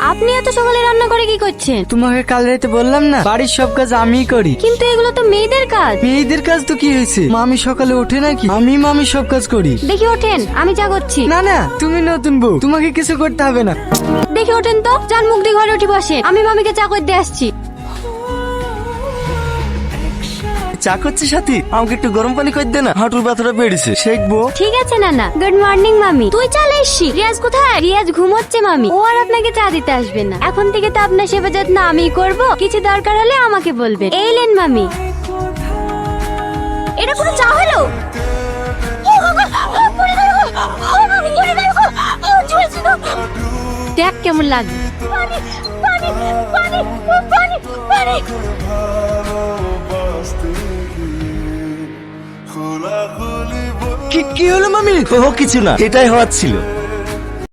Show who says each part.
Speaker 1: আপনি এত সকালে রান্না করে কি করছেন?
Speaker 2: তোমাকে কাল রাতে বললাম না বাড়ির সব কাজ আমিই করি।
Speaker 1: কিন্তু এগুলো তো মেয়েদের কাজ।
Speaker 2: মেয়েদের কাজ তো কি হয়েছে? মামি সকালে ওঠে নাকি? মামি সব কাজ করি।
Speaker 1: দেখি ওঠেন, আমি যা করছি।
Speaker 2: না না, তুমি নতুন বউ, তোমাকে কিছু করতে হবে না।
Speaker 1: দেখি ওঠেন তো, যান মুখ দিয়ে ঘরে উঠে বসেন, আমি মামিকে চা করে দিয়ে আসছি।
Speaker 3: চা করছে সাথী, আমাকে একটু গরম পানি করে দে না, হাঁটুর ব্যথাটা বেড়েছে, শেখবো।
Speaker 1: ঠিক আছে নানা। গুড মর্নিং মামি। তুই চলে এসছি। রিয়াজ কোথায়? রিয়াজ ঘুমোচ্ছে মামি, ও আর আপনাকে চা দিতে আসবে না। এখন থেকে তো আপনার সেবা যত্ন আমিই করব, কিছু দরকার হলে আমাকে বলবেন। এইলেন মামি। এটা কোনো চা হলো? দেখ কেমন লাগে।
Speaker 3: কি হলো মামি? ও কিছু না, এটাই হওয়ার ছিল।